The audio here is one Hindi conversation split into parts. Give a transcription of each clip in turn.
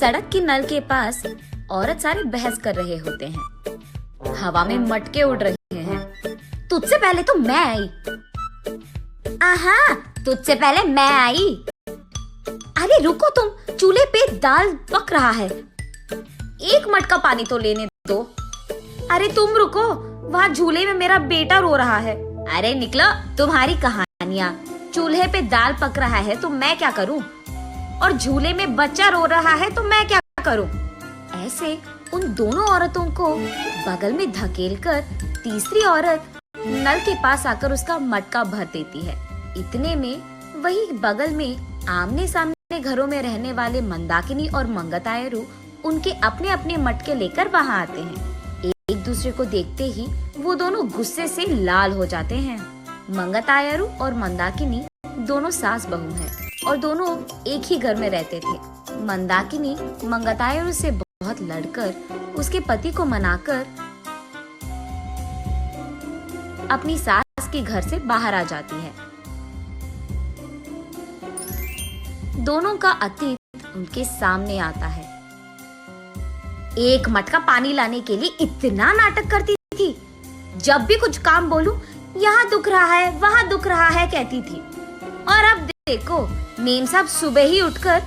सड़क के नल के पास औरत सारे बहस कर रहे होते हैं। हवा में मटके उड़ रहे हैं। तुझसे पहले तो मैं आई। आहा, तुझसे पहले मैं आई। अरे रुको तुम, चूल्हे पे दाल पक रहा है, एक मटका पानी तो लेने दो। अरे तुम रुको, वहाँ झूले में मेरा बेटा रो रहा है। अरे निकलो, तुम्हारी कहानियाँ। चूल्हे पे दाल पक रहा है तो मैं क्या करूँ, और झूले में बच्चा रो रहा है तो मैं क्या करूँ। ऐसे उन दोनों औरतों को बगल में धकेलकर तीसरी औरत नल के पास आकर उसका मटका भर देती है। इतने में वही बगल में आमने सामने घरों में रहने वाले मंदाकिनी और मंगतायरू उनके अपने अपने मटके लेकर वहाँ आते हैं। एक दूसरे को देखते ही वो दोनों गुस्से से लाल हो जाते हैं। मंगतायरू और मंदाकिनी दोनों सास बहू हैं और दोनों एक ही घर में रहते थे। मंदाकिनी मंगतायरू से बहुत लड़कर उसके पति को मनाकर अपनी सास के घर से बाहर आ जाती है। दोनों का अतीत उनके सामने आता है। एक मटका पानी लाने के लिए इतना नाटक करती थी, जब भी कुछ काम बोलूं यहाँ दुख रहा है वहाँ दुख रहा है कहती थी। और अब देखो, मेम साहब सुबह ही उठकर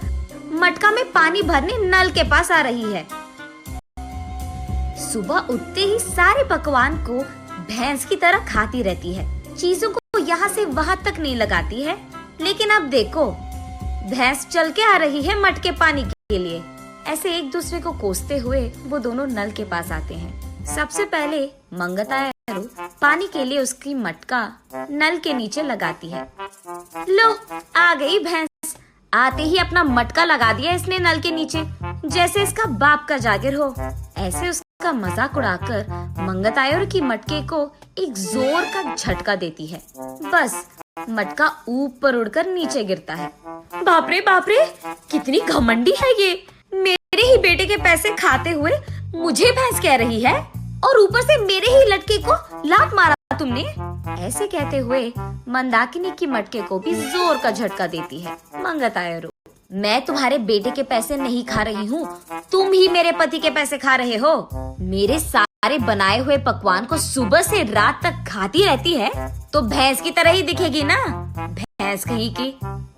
मटका में पानी भरने नल के पास आ रही है। सुबह उठते ही सारे पकवान को भैंस की तरह खाती रहती है, चीजों को यहाँ से वहाँ तक नहीं लगाती है। लेकिन अब देखो, भैंस चल के आ रही है मटके पानी के लिए। ऐसे एक दूसरे को कोसते हुए वो दोनों नल के पास आते हैं। सबसे पहले मंगतायरू पानी के लिए उसकी मटका नल के नीचे लगाती है। लो, आ गई भैंस। आते ही अपना मटका लगा दिया इसने नल के नीचे, जैसे इसका बाप का जागिर हो। ऐसे उसका मजाक उड़ाकर मंगतायरू की मटके को एक जोर का झटका देती है। बस मटका ऊपर उड़कर नीचे गिरता है। बाप रे, कितनी घमंडी है ये। मेरे ही बेटे के पैसे खाते हुए मुझे भैंस कह रही है, और ऊपर से मेरे ही लड़के को लात मारा तुमने। ऐसे कहते हुए मंदाकिनी की मटके को भी जोर का झटका देती है मंगतायरू। मैं तुम्हारे बेटे के पैसे नहीं खा रही हूँ, तुम ही मेरे पति के पैसे खा रहे हो। मेरे सारे बनाए हुए पकवान को सुबह से रात तक खाती रहती है तो भैंस की तरह ही दिखेगी ना। भैंस कहीं की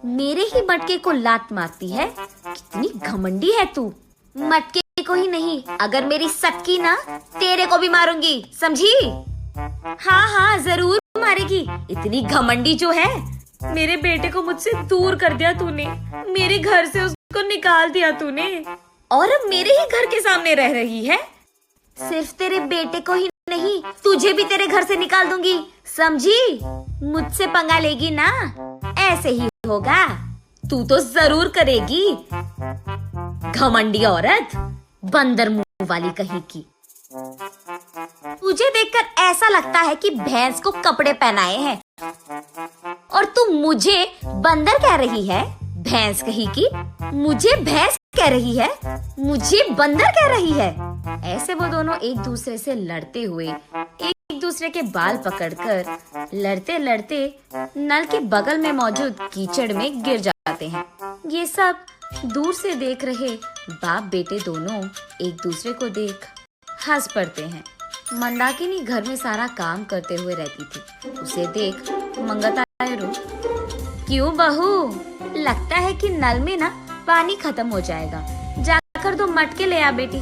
मेरे ही मटके को लात मारती है। कितनी घमंडी है तू। मटके को ही नहीं, अगर मेरी सक्की ना, तेरे को भी मारूंगी, समझी? हाँ, जरूर मारेगी। इतनी घमंडी जो है। मेरे बेटे को मुझसे दूर कर दिया तूने, मेरे घर से उसको निकाल दिया तूने, और अब मेरे ही घर के सामने रह रही है। सिर्फ तेरे बेटे को ही नहीं, तुझे भी तेरे घर से निकाल दूंगी, समझी? मुझसे पंगा लेगी ना, ऐसे ही होगा। तू तो जरूर करेगी, घमंडी औरत, बंदर मुंह वाली कहीं की। तुझे देखकर ऐसा लगता है कि भैंस को कपड़े पहनाए हैं, और तू मुझे बंदर कह रही है। भैंस कहीं की मुझे भैंस कह रही है, मुझे बंदर कह रही है। ऐसे वो दोनों एक दूसरे से लड़ते हुए एक दूसरे के बाल पकड़कर लड़ते लड़ते नल के बगल में मौजूद कीचड़ में गिर जाते हैं। ये सब दूर से देख रहे बाप बेटे दोनों एक दूसरे को देख हंस पड़ते हैं। मंदाकिनी घर में सारा काम करते हुए रहती थी। उसे देख मंगतायरू, क्यों बहू, लगता है कि नल में ना पानी खत्म हो जाएगा, जाकर दो मटके ले आ बेटी।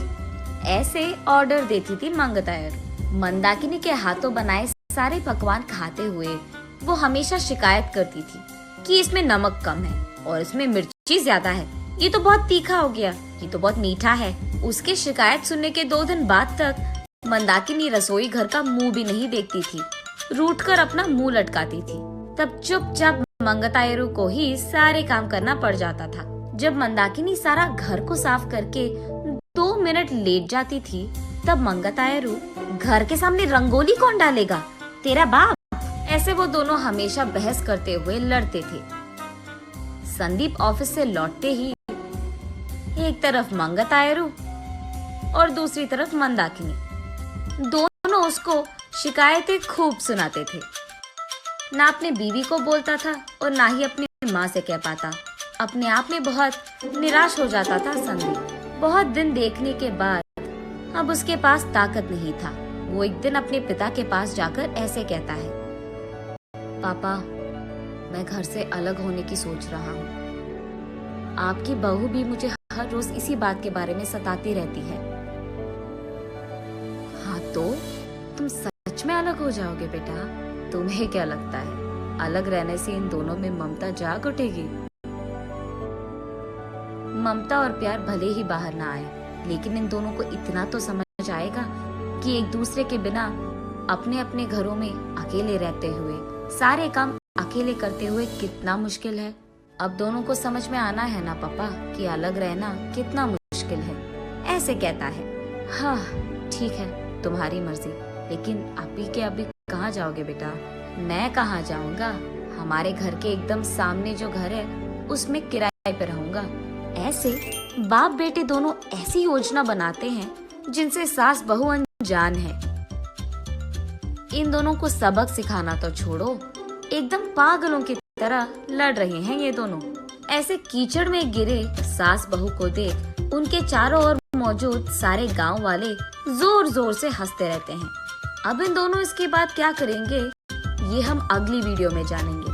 ऐसे ऑर्डर देती थी मंगतायरू। मंदाकिनी के हाथों बनाए सारे पकवान खाते हुए वो हमेशा शिकायत करती थी कि इसमें नमक कम है और इसमें मिर्ची ज्यादा है, ये तो बहुत तीखा हो गया, ये तो बहुत मीठा है। उसके शिकायत सुनने के 2 दिन बाद तक मंदाकिनी रसोई घर का मुंह भी नहीं देखती थी, रूठ कर अपना मुंह लटकाती थी। तब चुपचाप मंगतायरू को ही सारे काम करना पड़ जाता था। जब मंदाकिनी सारा घर को साफ करके 2 मिनट लेट जाती थी, तब मंगतायरू, घर के सामने रंगोली कौन डालेगा, तेरा बाप। ऐसे वो दोनों हमेशा बहस करते हुए लड़ते थे। संदीप ऑफिस से लौटते ही एक तरफ मंगतायरू और दूसरी तरफ मंदाकिनी, दोनों उसको शिकायतें खूब सुनाते थे। ना अपने बीवी को बोलता था और ना ही अपनी माँ से कह पाता। अपने आप में बहुत निराश हो जाता था संदीप। बहुत दिन देखने के बाद अब उसके पास ताकत नहीं था। वो एक दिन अपने पिता के पास जाकर ऐसे कहता है, पापा, मैं घर से अलग होने की सोच रहा हूँ। आपकी बहू भी मुझे हर रोज इसी बात के बारे में सताती रहती है। हाँ तो तुम सच में अलग हो जाओगे बेटा? तुम्हें क्या लगता है अलग रहने से इन दोनों में ममता जाग उठेगी? ममता और प्यार भले ही बाहर ना आए, लेकिन इन दोनों को इतना तो समझ आएगा कि एक दूसरे के बिना अपने अपने घरों में अकेले रहते हुए सारे काम अकेले करते हुए कितना मुश्किल है। अब दोनों को समझ में आना है ना पापा कि अलग रहना कितना मुश्किल है। ऐसे कहता है। हाँ ठीक है, तुम्हारी मर्जी, लेकिन अभी के अभी कहाँ जाओगे बेटा? मैं कहाँ जाऊंगा, हमारे घर के एकदम सामने जो घर है उसमें किराए पे रहूंगा। ऐसे बाप बेटे दोनों ऐसी योजना बनाते हैं जिनसे सास बहू अनजान है। इन दोनों को सबक सिखाना तो छोड़ो, एकदम पागलों की तरह लड़ रहे हैं ये दोनों। ऐसे कीचड़ में गिरे सास बहू को देख उनके चारों ओर मौजूद सारे गांव वाले जोर जोर से हंसते रहते हैं। अब इन दोनों इसके बाद क्या करेंगे ये हम अगली वीडियो में जानेंगे।